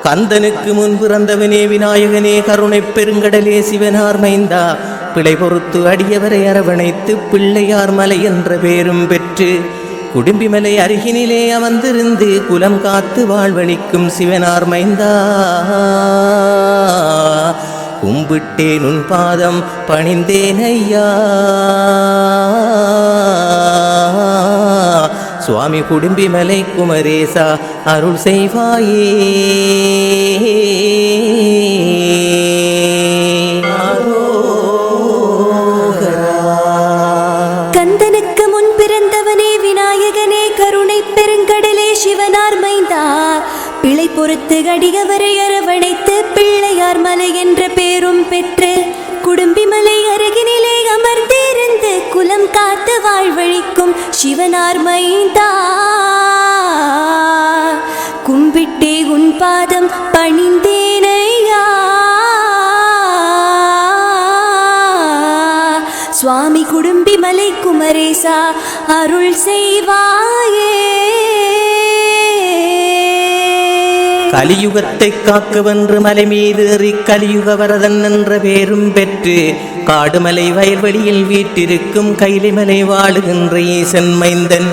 கந்தனுக்கு முன் பிறந்தவனே விநாயகனே கருணை பெருங்கடலே சிவனார் மைந்தா பிழை பொறுத்து அடியவரை அரவணைத்து பிள்ளையார் மலை என்ற பேரும் பெற்று குடும்பிமலை அருகினிலே அமர்ந்திருந்து குலம் காத்து வாழ்வழிக்கும் சிவனார் மைந்தா கும்பிட்டேன் உன் பாதம் பணிந்தேன் ஐயா சுவாமி குடும்பிமலை குமரேசா அருள் செய்வாயே கந்தனுக்கு முன் பிறந்தவனே விநாயகனே கருணை பெருங்கடலே சிவனார் மைந்தா பிழை பொறுத்து அடியவரை அரவணைத்து பிள்ளையார் மலை என்ற பேரும் பெற்று குடும்பிமலை அருகினிலே அமர்ந்திருந்து குலம் காத்து வாழ்வழிக்கும் சிவனார் மைந்தா கும்பிட்டே உன் பாதம் பணிந்தேனையா சுவாமி குடும்பிமலை குமரேசா அருள் செய்வாயே கலியுகத்தை காக்கவென்று மலை மீது ஏறி கலியுக வரதன் என்ற பேரும் பெற்று காடுமலை வயல்வெளியில் வீட்டிருக்கும் கைலிமலை வாழுகின்ற ஈசன் மைந்தன்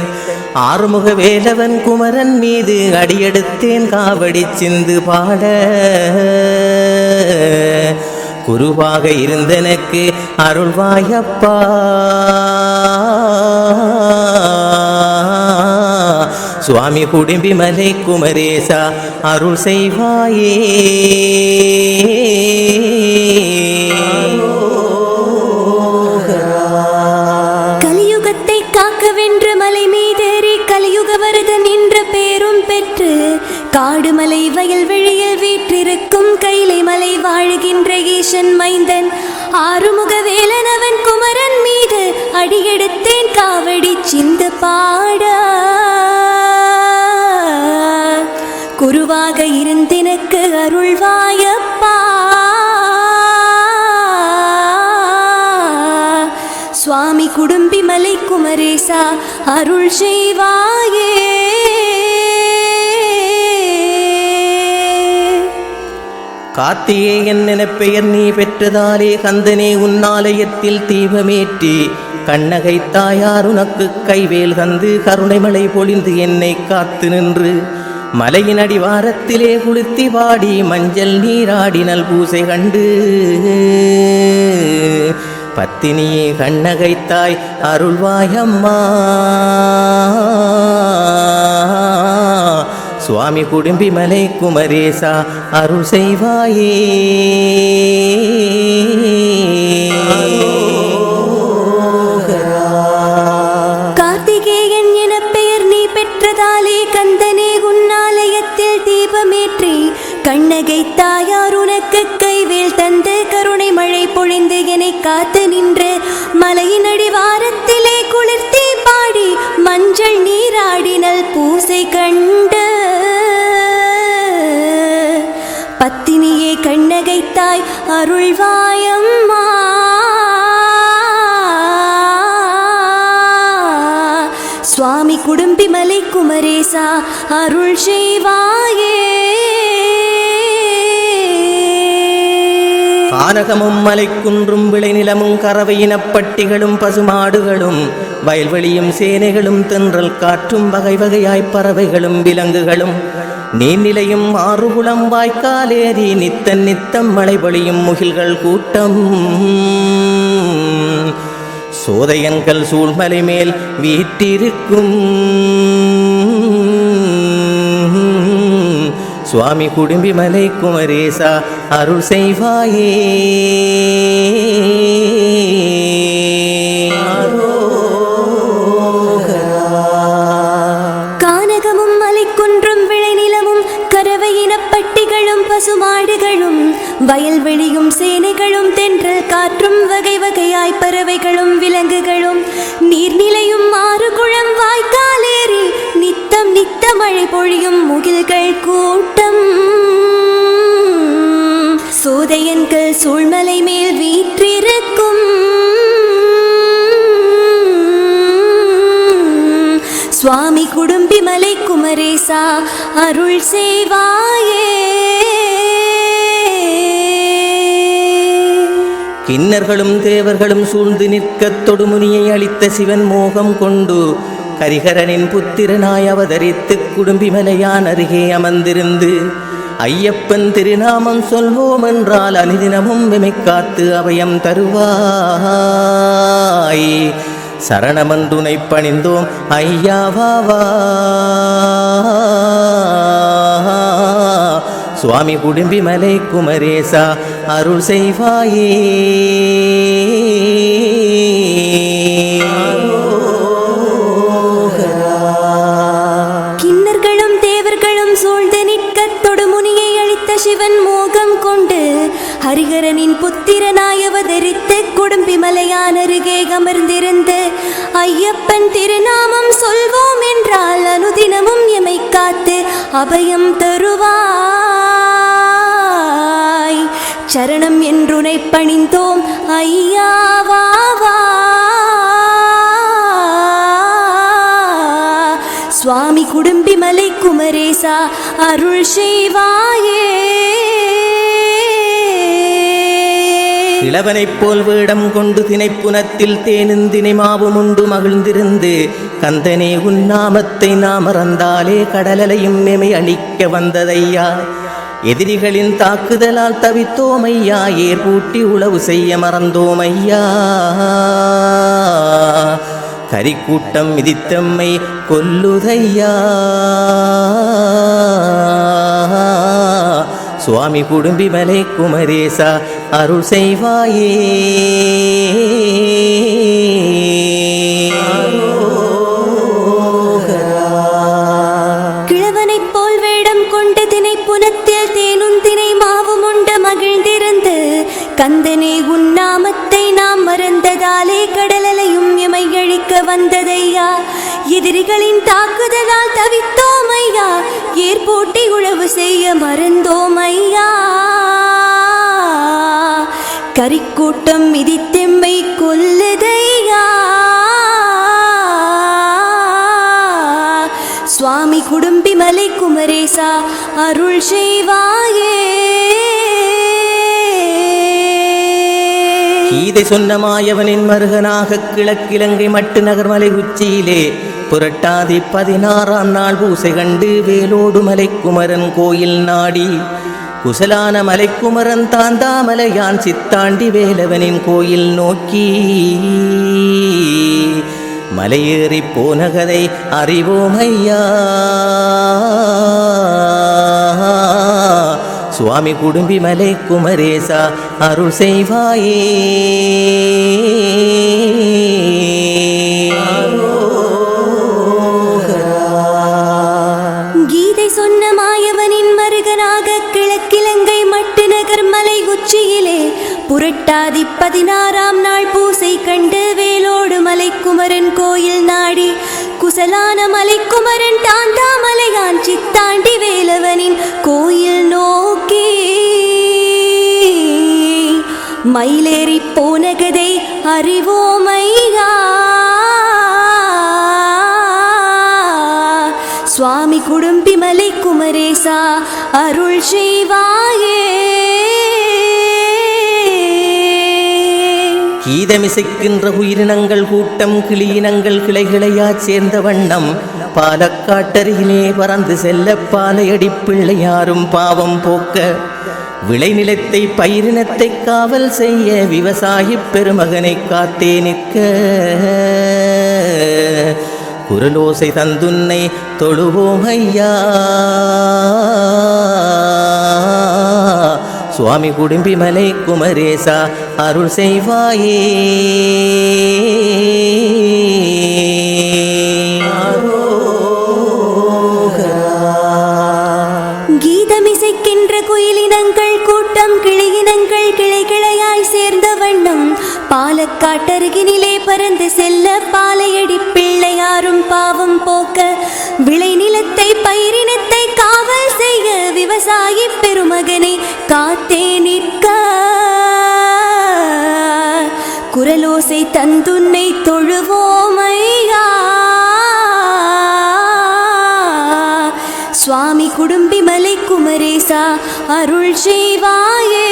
ஆறுமுக வேலவன் குமரன் மீது அடியெடுத்தேன் காவடி சிந்து பாட குருவாக இருந்தனக்கு அருள்வாயப்பா சுவாமி குடும்பிமலை குமரேசா அருள் செய்வாயே கலியுகத்தை காக்கவென்று மலை மீதேறி கலியுக வரதன் என்ற பேரும் பெற்று காடுமலை வயல்வெளியில் வீற்றிருக்கும் கைலை மலை வாழுகின்ற ஈசன் மைந்தன் ஆறுமுக வேலனவன் குமரன் மீது அடியெடுத்தேன் காவடி சிந்து பாட குருவாக இருந்தெனக்கு அருள்வாயப்பா சுவாமி குடும்பிமலை குமரேசா அருள் செய்வாயே கார்த்திகேயன் என பெயர் நீ பெற்றதாலே கந்தனே உன்னாலயத்தில் தீபமேற்றி கண்ணகை தாயார் உனக்கு கைவேல் தந்து கருணைமலை பொழிந்து என்னை காத்து நின்று மலையின் அடிவாரத்திலே குளித்தி பாடி மஞ்சள் நீராடினல் பூசை கண்டு பத்தினியே கண்ணகைத்தாய் அருள்வாயம்மா சுவாமி குடும்பிமலை குமரேசா அருள் செய்வாயே கார்த்திகேயன் என பெயர் நீ பெற்றதாலே கந்தனே உன்னாலயத்தில் தீபமேற்றி கண்ணகை தாயார் உனக்கு கைவேல் தந்து கருணை மழை பொழிந்து என்னை காத்து நின்று மலையின் அடிவாரத்திலே குளிர்த்தி பாடி மஞ்சள் நீராடினல் பூசை கண்டு பத்தினியே கண்ணகைத்தாய் அருள்வாயம்மா சுவாமி குடும்பிமலை குமரேசா அருள் செய்வாயே கானகமும் மலைக்குன்றும் விளைநிலமும் கறவையினப்பட்டிகளும் பசுமாடுகளும் வயல்வெளியும் சேனைகளும் தென்றல் காற்றும் வகை வகையாய் பறவைகளும் விலங்குகளும் நீர்நிலையும் ஆறுகுளம் வாய்க்காலேறி நித்தம் நித்தம் மழை பொழியும் முகில்கள் கூட்டம் சோதையன்கள் சூழ்மலை மேல் வீட்டிருக்கும் சுவாமி குடும்பிமலை குமரேசா அருள் செய்வாயே கானகமும் மலைக்குன்றும் விளைநிலமும் கறவையினப்பட்டிகளும் பசுமாடுகளும் வயல்வெளியும் சேனைகளும் தென்றல் காற்றும் வகை வகையாய் பறவைகளும் விலங்குகளும் நீர்நிலையும் ஆறுகுளம் வாய்க்காலேறி நித்தம் நித்த மழை பொழியும் முகில்கள் கூட்டம் சோதையன்கள் சூழ்மலை மேல் வீற்றிருக்கும் சுவாமி குடும்பிமலை குமரேசா அருள் செய்வாயே. கிண்ணர்களும் தேவர்களும் சூழ்ந்து நிற்கத் தொடுமுனியை அளித்த சிவன் மோகம் கொண்டு ஹரிஹரனின் புத்திரனாய் அவதரித்து குடும்பிமலையான் அருகே அமர்ந்திருந்து ஐயப்பன் திருநாமம் சொல்வோம் என்றால் அனுதினமும் வெமை காத்து அபயம் தருவாய். சரணமன்றுனை பணிந்தோம் ஐயாவா. சுவாமி குடும்பிமலை குமரேசா அருள் செய்வாயே. கிண்ணர்களும் தேவர்களும் சூழ்ந்து நிற்கத் தொடுமுனியை அளித்த சிவன் மோகம் கொண்டு ஹரிஹரனின் புத்திரனாய் அவதரித்து குடும்பிமலையான் அருகே அமர்ந்திருந்து ஐயப்பன் திருநாமம் சொல்வோம் என்றால் அனுதினமும் எமை காத்து அபயம் தருவாய். சரணம் என்றுனை பணிந்தோம் ஐயாவா. சுவாமி குடும்பிமலை குமரேசா அருள் செய்வாயே. இளவனைப் போல் வேடம் கொண்டு திணைப்புனத்தில் தேனும் தினைமாவும் உண்டு மகிழ்ந்திருந்து கந்தனே உன் நாமத்தை நாம் மறந்தாலே கடலலையும் எமை அழிக்க வந்ததையா. எதிரிகளின் தாக்குதலால் தவித்தோமையா, ஏற்பூட்டி உளவு செய்ய மறந்தோமையா. கரிக்கூட்டம் மிதித்தம்மை கொல்லுதையா. சுவாமி குடும்பிமலை குமரேசா அருள் செய்வாயே. கிழவனைப் போல் வேடம் கொண்டு திணைப்புனத்தில் தேனும் தினை மாவும் உண்ட மகிழ்ந்திருந்து கந்தனே உன் நாமத்தை நாம் மறந்ததாலே கடலலையும் எமை அழிக்க வந்ததையா. எதிரிகளின் தாக்குதலால் தவித்தோமையா, ஏற்போட்டி உழவு செய்ய மறந்தோமையா. கரிக்கூட்டம் மிதித்தெம்மை கொல்லுதையா. சுவாமி குடும்பிமலை குமரேசா அருள் செய்வாயே. கீதை சொன்ன மாயவனின் மருகனாக கிழக்கிலங்கை மட்டு நகர்மலை உச்சியிலே புரட்டாதி 16ஆம் நாள் பூசை கண்டு வேலோடு மலைக்குமரன் கோயில் நாடி குசலான மலைக்குமரன் தாந்தாமலையான் சித்தாண்டி வேலவனின் கோயில் நோக்கி மலையேறி போன கதை அறிவோமையா. சுவாமி குடும்பிமலை குமரேசா அருள் செய்வாயே. கீதை சொன்ன மாயவனின் மருகனாக கிழக்கிலங்கை மட்டு நகர் மலை உச்சியிலே புரட்டாதி 16ஆம் நாள் பூசை கண்டு வேலோடு மலைக்குமரன் கோயில் நாடி குசலான மலைக்குமரன் தாந்தாமலையான் சித்தாண்டி வேலவனின் கோயில் நோக்கி மயிலேறி போன கதை அறிவோமையா. சுவாமி குடும்பிமலை குமரேசா அருள் செய்வாயே. கீதமிசைக்கின்ற உயிரினங்கள் கூட்டம் கிளியினங்கள் கிளைகிளையா சேர்ந்த வண்ணம் பாலக்காட்டருகிலே பறந்து செல்ல பாலையடி பிள்ளையாரும் பாவம் போக்க விளைநிலத்தை பயிரினத்தை காவல் செய்ய விவசாயி பெருமகனை காத்தே நிற்க குரலோசை தந்துன்னை தொழுவோம் ஐயா. சுவாமி குடும்பிமலை குமரேசா அருள் செய்வாயே. கீதமிசைக்கின்ற குயிலினங்கள் கூட்டம் கிளையினங்கள் கிளை கிளையாய் சேர்ந்த வண்ணம் பாலக்காட்டருகினிலே பறந்து செல்ல பாலையடி பிள்ளையாரும் பாவம் போக்க விளைநிலத்தை பயிரினத்தை காவல் செய்ய விவசாயி பெருமகனை காத்தே நிற்க குரலோசை தந்துன்னை தொழுவோமையா. சுவாமி குடும்பிமலை குமரேசா அருள் செய்வாயே.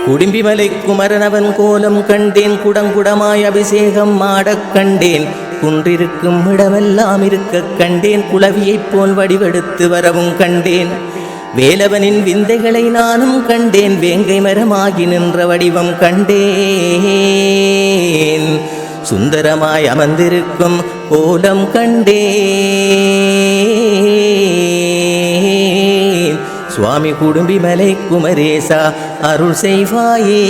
குடும்பிமலை குமரனவன் கோலம் கண்டேன், குடங்குடமாய் அபிஷேகம் ஆடக் கண்டேன், குன்றிருக்கும் இடமெல்லாம் இருக்க கண்டேன், குளவியைப் போல் வடிவெடுத்து வரவும் கண்டேன், வேலவனின் விந்தைகளை நானும் கண்டேன், வேங்கை மரமாகி நின்ற வடிவம் கண்டேன், சுந்தரமாய் அமர்ந்திருக்கும் கோலம் கண்டேன். சுவாமி குடும்பிமலை குமரேசா அருள் செய்வாயே.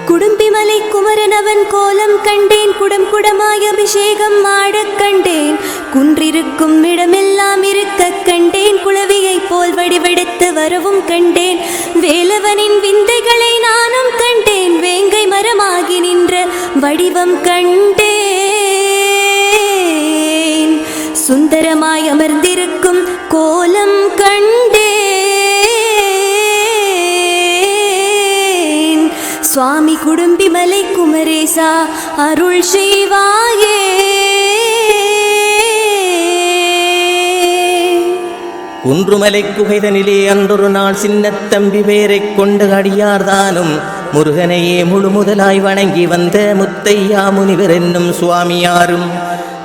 குடும்பிமலை குமரனவன் கோலம் கண்டேன், குடம் குடமாய் அபிஷேகம் ஆடக் கண்டேன், குன்றிருக்கும் இடமெல்லாம் இருக்க கண்டேன், குளவியைப் போல் வடிவெடுத்து வரவும் கண்டேன், வேலவனின் விந்தைகளை நானும் கண்டேன், வேங்கை மரமாகி நின்ற வடிவம் கண்டேன், சுந்தரமாய் அமர்ந்திருக்கும் கோலம் கண்டேன். சுவாமி குடும்பிமலை குமரேசா அருள் செய்வாயே. குன்றுமலை குகைதனிலே அன்றொரு நாள் சின்னத்தம்பி பேரைக் கொண்டு அடியார்தானும் முருகனையே முழு முதலாய் வணங்கி வந்த முத்தையா முனிவர் என்னும் சுவாமியாரும்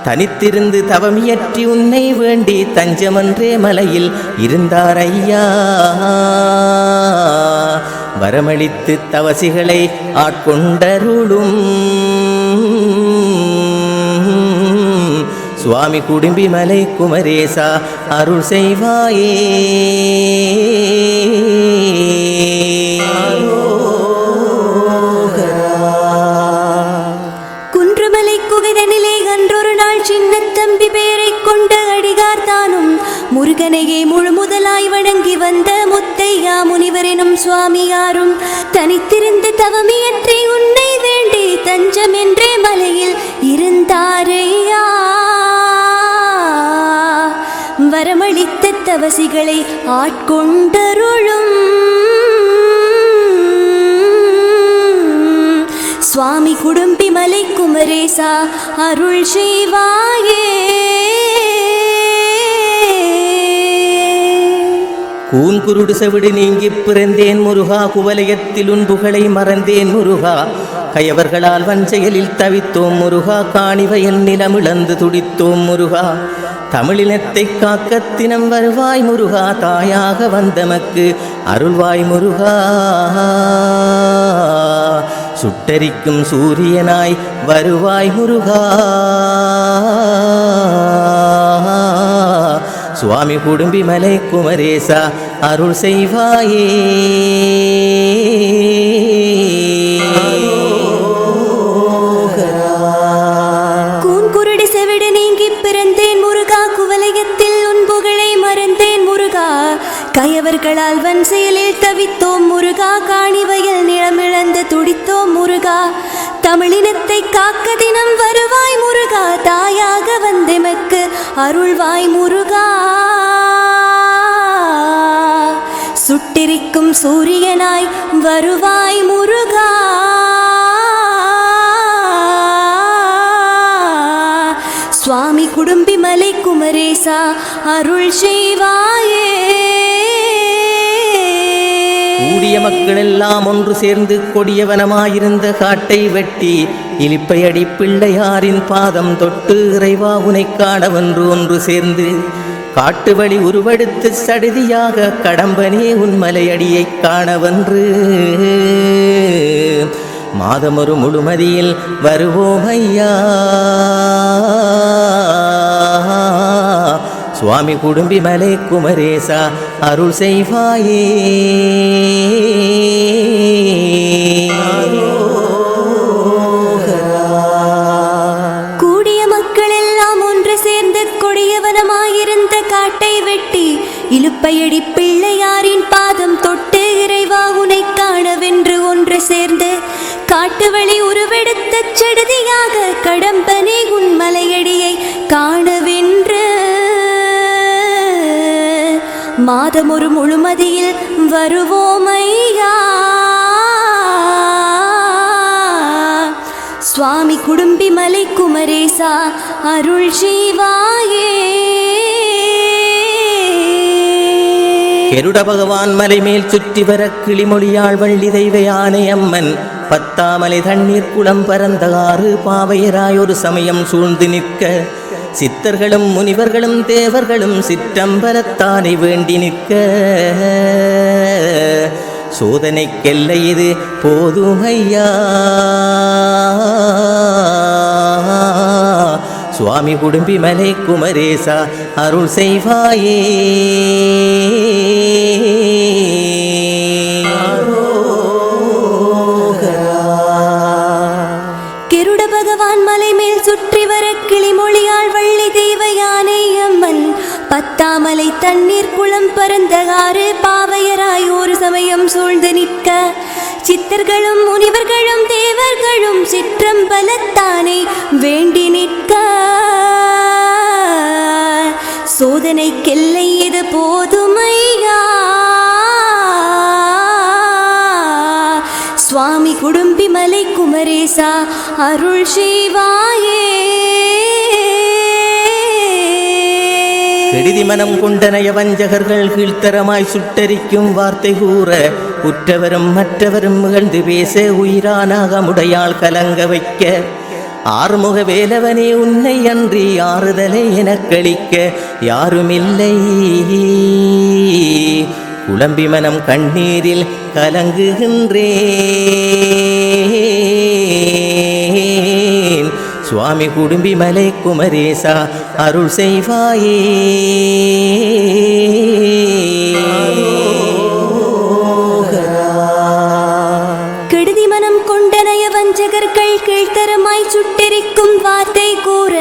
தனித்திருந்து தவமியற்றி உன்னை வேண்டி தஞ்சமன்றே மலையில் இருந்தார் ஐயா. வரமளித்து தவசிகளை ஆட்கொண்டருளும் சுவாமி குடும்பிமலை குமரேசா அருள் செய்வாயே. குன்றுமலை குகைதனிலே அன்றொரு நாள் சின்னத்தம்பி பேரைக் கொண்ட அடிகார் தானும் முருகனையே முழு முதலாய் வணங்கி வந்த முத்தையா முனிவரெனும் சுவாமியாரும் தனித்திருந்து தவமியற்றி உன்னை வேண்டி தஞ்சமென்றே மலையில் இருந்தாரையா. வரமளித்த தவசிகளை ஆட்கொண்டருளும் சுவாமி குடும்பிமலை குமரேசா அருள் செய்வாயே. கூன்குருடு செவிடு நீங்கி பிறந்தேன் முருகா, குவலயத்தில் உன் புகழை மறந்தேன் முருகா, கயவர்களால் வஞ்சையலில் தவித்தோம் முருகா, காணிவயல் நிலமிழந்து துடித்தோம் முருகா, தமிழினத்தை காக்க தினம் வருவாய் முருகா, தாயாக வந்தமக்கு அருள்வாய் முருகா, சுட்டரிக்கும் சூரியனாய் வருவாய் முருகா. சுவாமி குடும்பிமலை குமரேசா அருள் செய்வாயே. கூன்குருடு செவிடு நீங்கி பிறந்தேன் முருகா, குவலயத்தில் உன் புகழை மறந்தேன் முருகா, கயவர்களால் வன் செயலில் தவித்தோம் முருகா, காணிவயல் நிலமிழந்து துடித்தோம் முருகா, தமிழினத்தை காக்க தினம் வருவாய் முருகா, தாயாக வந்தெமக்கு அருள்வாய் முருகா, சுட்டிரிக்கும் சூரியனாய் வருவாய் முருகா, சுவாமி குடும்பிமலை குமரேசா அருள் செய்வாயே. கூடிய மக்கள் எல்லாம் ஒன்று சேர்ந்து கொடியவனமாயிருந்த காட்டை வெட்டி இலிப்பையடி பிள்ளையாரின் பாதம் தொட்டு இறைவா உனை காணவென்று ஒன்று சேர்ந்து காட்டு வழி உருவெடுத்து சடுதியாக கடம்பனே உன் மலையடியை காணவென்று மாதமொரு முழுமதியில் வருவோம் ஐயா. சுவாமி குடும்பிமலை குமரேசா அருள் செய்வாயே. கூடிய மக்கள் எல்லாம் ஒன்று சேர்ந்து கொடியவனமாயிருந்த காட்டை வெட்டி இலுப்பையடி பிள்ளையாரின் பாதம் தொட்டு இறைவா உனை காணவென்று ஒன்று சேர்ந்து காட்டு வழி உருவெடுத்த செடுதியாக கடம்பனே உன் மலையடியை காணவென்று மாதமொரு முழுமதியில் வருவோம் ஐயா. சுவாமி குடும்பி மலை குமரேசா அருள் செய்வாயே. கெருட பகவான் மலை மேல் சுற்றி வர கிளிமொழியாள் வள்ளி தெய்வ யானை அம்மன் பத்தாமலை தண்ணீர் குளம் பரந்த ஆறு பாவையராய் ஒரு சமயம் சூழ்ந்து நிற்க சித்தர்களும் முனிவர்களும் தேவர்களும் சிற்றம்பலத்தானை வேண்டி நிற்க சோதனைக்கெல்லை இது போதுமையா சுவாமி குடும்பி மலை குமரேசா அருள் செய்வாயே. கெருட பகவான் மலை மேல் சுற்றி வர கிளிமொழியாள் வள்ளி தெய்வ யானை அம்மன் பத்தாமலை தண்ணீர் குளம் பரந்த ஆறு பாவையராய் ஒரு சமயம் சூழ்ந்து நிற்க சித்தர்களும் முனிவர்களும் தேவர்களும் சிற்றம்பலத்தானை வேண்டி நிற்க சோதனைக்கெல்லை இது போதுமையா சுவாமி குடும்பி மலை குமரேசா அருள் செய்வாயே. கெடுதி மனம் கொண்டனைய வஞ்சகர்கள் கீழ்த்தரமாய் சுட்டரிக்கும் வார்த்தை கூற உற்றவரும் மற்றவரும் முகழ்ந்து பேச உயிரானாகமுடையாள் கலங்க வைக்க ஆறுமுக வேலவனே உன்னை அன்றி ஆறுதலை எனக்களிக்க யாருமில்லை. குழம்பி மனம் கண்ணீரில் கலங்குகின்றேன் சுவாமி குடும்பி மலை குமரேசா அருள் செய்வாயே. கெடுதி மனம் கொண்டனைய வஞ்சகர்கள் கீழ்த்தரமாய் சுட்டெரிக்கும் வார்த்தை கூற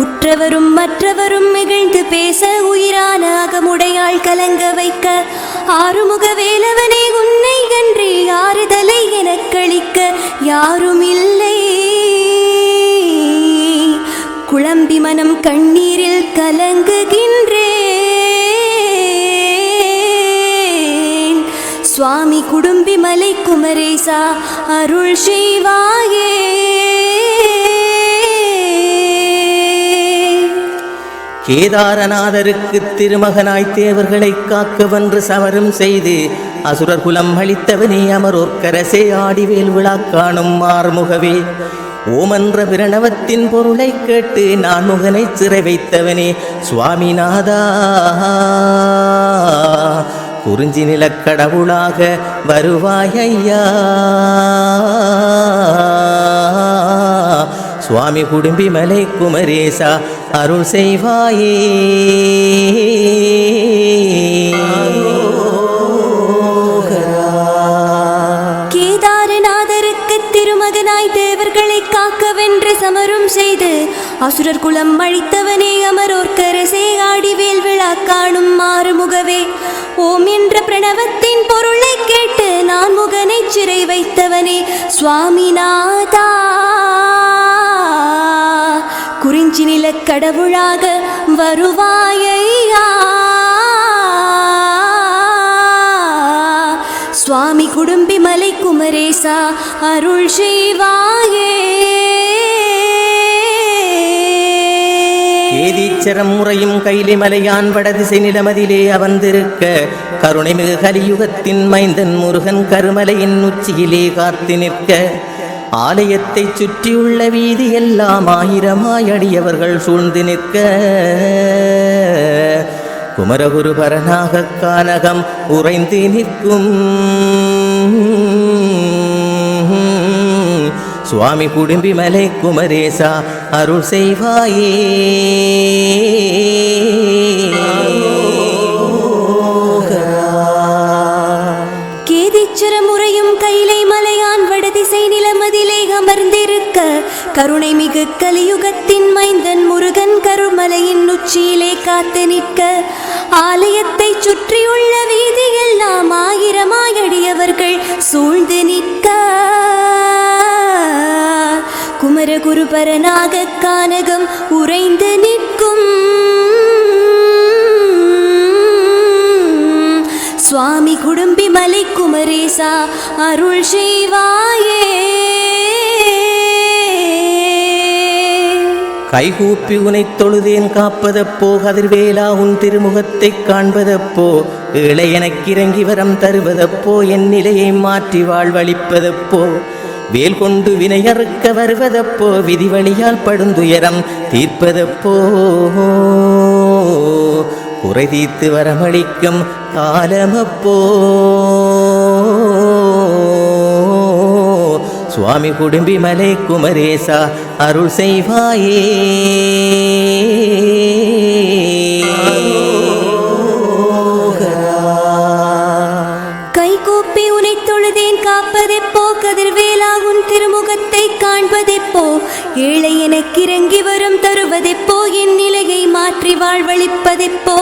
உற்றவரும் மற்றவரும் மிகழ்ந்து பேச உயிரானாகமுடையாள் கலங்க வைக்க ஆறுமுக வேலவனே உன்னை அன்றி ஆறுதலை எனக்களிக்க யாருமில்லை. குழம்பி மனம் கண்ணீரில் கலங்குகின்றேன் சுவாமி குடும்பி மலை குமரேசா அருள் செய்வாயே. கேதாரநாதருக்கு திருமகனாய் தேவர்களை காக்க வென்று சமரம் செய்து அசுரர் குலம் அளித்தவனே அமரோர்க்கரசே ஆடிவேல் விழா காணும் ஆறுமுகவே ஓமன்ற பிரணவத்தின் பொருளை கேட்டு நான் முகனை சிறை வைத்தவனே சுவாமிநாதா குறிஞ்சி நிலக்கடவுளாக வருவாயையா சுவாமி குடும்பி மலை குமரேசா அருள் செய்வாயே. கேதாரநாதருக்கு திருமகனாய் தேவர்களை காக்கவென்று சமரும் செய்து அசுரர் குலம் அழித்தவனே அமரோர்க்கரசே ஆடிவேல் விழா காணும் ஆறுமுகவே ஓம் என்ற பிரணவத்தின் பொருளை கேட்டு நான் முகனை சிறை வைத்தவனே சுவாமிநாதா குறிஞ்சி நிலக் கடவுளாக வருவாயையா சுவாமி குடும்பி மலை குமரேசா அருள் செய்வாயே. ஏதீச்சரம் முறையும் கைலி மலையான் வடதிசை நிலமதிலே அவந்திருக்க கருணைமிகு கலியுகத்தின் மைந்தன் முருகன் கருமலையின் உச்சியிலே காத்து நிற்க ஆலயத்தை சுற்றியுள்ள வீதி எல்லாம் ஆயிரமாயடியவர்கள் சூழ்ந்து நிற்க குமரகுரு பரநாக கானகம் உறைந்து நிற்கும் சுவாமி குடும்பி மலை குமரேசா அருள் செய்வாயே. கேதீச்சர முறையும் கைலை மலையான் வடதிசை நிலமதிலே அமர்ந்திருக்க கருணை மிகு கலியுகத்தின் மைந்தன் முருகன் கருமலையின் உச்சியிலே காத்து நிற்க ஆலயத்தை சுற்றியுள்ள வீதி எல்லாம் ஆயிரமாயடியவர்கள் சூழ்ந்து நிற்க குமரகுரு பரநாக கானகம் உறைந்து நிற்கும் சுவாமி குடும்பி மலை குமரேசா அருள் செய்வாயே. கைகூப்பி உனைத் தொழுதேன் காப்பதப்போ கதிர்வேலா உன் திருமுகத்தைக் காண்பதப்போ ஏழை எனக்கிறங்கி வரம் தருவதப்போ என் நிலையை மாற்றி வாழ்வளிப்பதப்போ வேல் கொண்டு வினையறுக்க வருவதப்போ விதி வழியால் படுந்துயரம் தீர்ப்பதப்போ குறை தீர்த்து வரமளிக்கும் காலமப்போ சுவாமி குடும்பி மலை குமரேசா அருள் செய்வாயே. கைகூப்பி உனை தொழுதேன் காப்பதெப்போ கதிர்வேலா உன் திருமுகத்தை காண்பதெப்போ ஏழை எனக்கிறங்கி வரும் தருவதெப்போ என் நிலையை மாற்றி வாழ்வளிப்பதெப்போ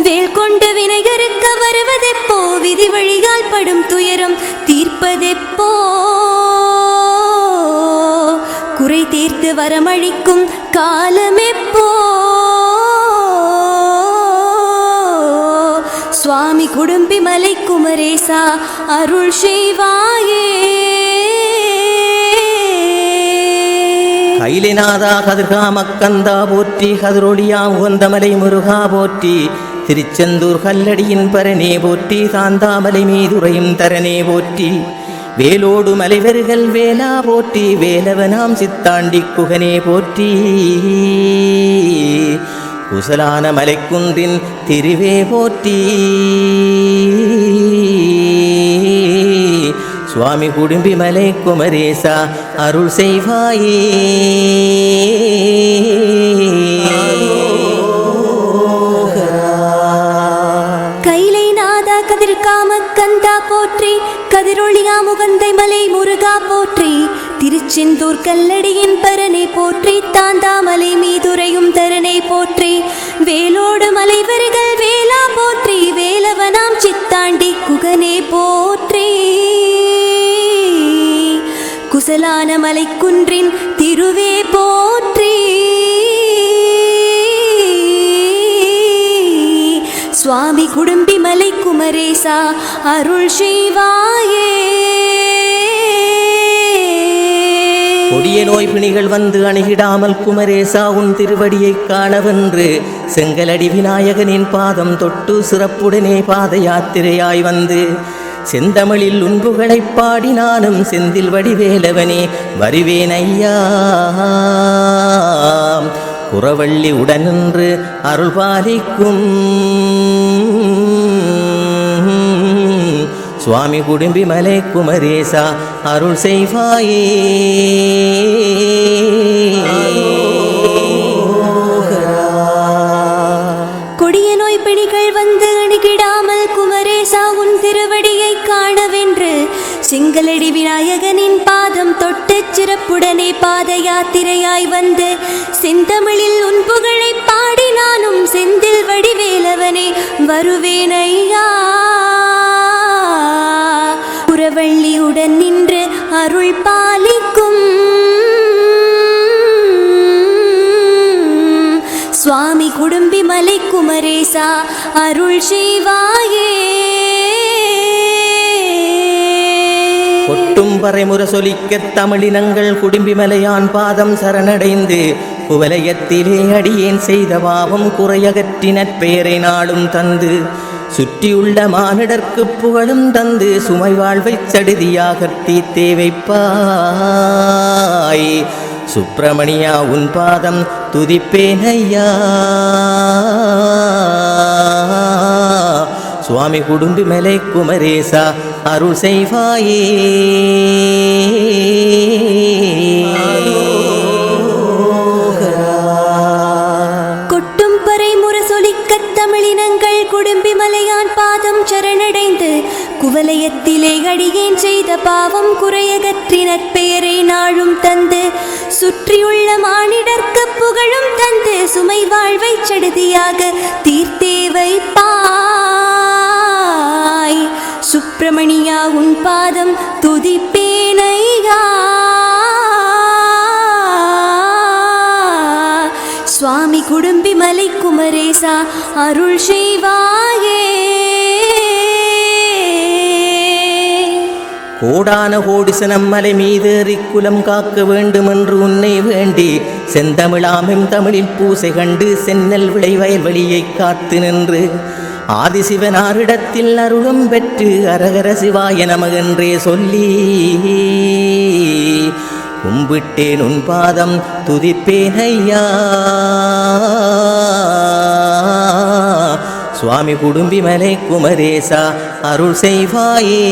வேல் கொண்டு வினையறுக்க வருவதெப்போ விதி வழியால் படும் துயரம் தீர்ப்பதெப்போ குறை தீர்த்து வரமளிக்கும் காலமெப்போ சுவாமி குடும்பி மலை குமரேசா அருள் செய்வாயே. கைலிநாதா கதிர்காமக்கந்தா போற்றி கதிரொளியா உகந்தமலை முருகா போற்றி திருச்செந்தூர் கல்லடியின் பரனே போற்றி சாந்தாமலை மீதுரையும் தரனே போற்றி வேலோடு மலைவர்கள் வேலா போற்றி வேலவனாம் சித்தாண்டி குகனே போற்றி குசலான மலைக்குன்றின் திருவே போற்றி சுவாமி குடும்பி மலை குமரேசா அருள் செய்வாயே. கைலை நாதா கதிர்காமக்கந்தா போற்றி கதிரொளியா முகந்தை மலை முருகா போற்றி திருச்செந்தூர் கல்லடியின் பரனை போற்றி தாந்தாமலை மீதுரையும் தரனை போற்றி வேலோடு மலைவர்கள் வேலா போற்றி வேலவனாம் சித்தாண்டி குகனே போற்றி குசலான மலைக்குன்றின் திருவே போற்றி சுவாமி குடும்பி மலை குமரேசா அருள் செய்வாயே. கொடிய நோய் பிணிகள் வந்து அணுகிடாமல் குமரேசா உன் திருவடியை காணவென்று செங்கலடி விநாயகனின் பாதம் தொட்டு சிறப்புடனே பாத யாத்திரையாய் வந்து செந்தமிழில் உன்புகளைப் பாடினாலும் செந்தில் வடிவேலவனே வருவேன் ஐயா. குறவள்ளி உடனின்று அருள் பாலிக்கும் சுவாமி குடும்பி மலை குமரேசா அருள் செய்வாயே. கொடிய நோய் பிணிகள் வந்து அணுகிடாமல் குமரேசா உன் திருவடியை காணவென்று செங்கலடி விநாயகனின் பாதம் தொட்டு சிறப்புடனே பாத யாத்திரையாய் வந்து செந்தமிழில் உன் புகழை பாடினாலும் செந்தில் வடிவேலவனே வருவேன் ஐயா. புறவள்ளியுடன் நின்று அருள் பாலிக்கும் சுவாமி குடும்பி மலை குமரேசா அருள் செய்வாயே. கொட்டும் பறைமுற சொலிக்க தமிழினங்கள் குடும்பி மலையான் பாதம் சரணடைந்து குவலயத்திலே அடியேன் செய்த பாவம் குறையகற்றி நற்பெயரை நாளும் தந்து சுற்றியுள்ள மானிடர்க்கு புகழும் தந்து சுமை வாழ்வை சடுதியாகத்தி தேவைப்பாய். சுப்பிரமணியா உன் பாதம் துதிப்பேனையா. சுவாமி குடும்பி மலை குமரேசா அருள் செய்வாயே. கொட்டும் பறை முரசொலிக்க தமிழினங்கள் குடும்பி மலையான் பாதம் சரணடைந்து குவலயத்திலே அடியேன் செய்த பாவம் குறையகற்றி நற்பெயரை நாளும் தந்து சுற்றியுள்ள மானிடர்க்கு புகழும் தந்து சுமை வாழ்வை சடுதியாக தீர்த்தே வைப்பாய். சுப்பிரமணியா உன் பாதம் துதிப்பேனையா. சுவாமி குடும்பி மலை குமரேசா அருள் செய்வாயே. கோடான கோடிசனம் மலை மீதேறி குலம் காக்க வேண்டுமென்று உன்னை வேண்டி செந்தமிழாமெம் தமிழில் பூசை கண்டு சென்னல் விளை வயல்வெளியை காத்து நின்று ஆதிசிவனாரிடத்தில் அருளும் பெற்று அரகர சிவாய நமகென்றே சொல்லி கும்பிட்டேன் உன் பாதம் துதிப்பேன் ஐயா. சுவாமி குடும்பிமலை குமரேசா அருள் செய்வாயே.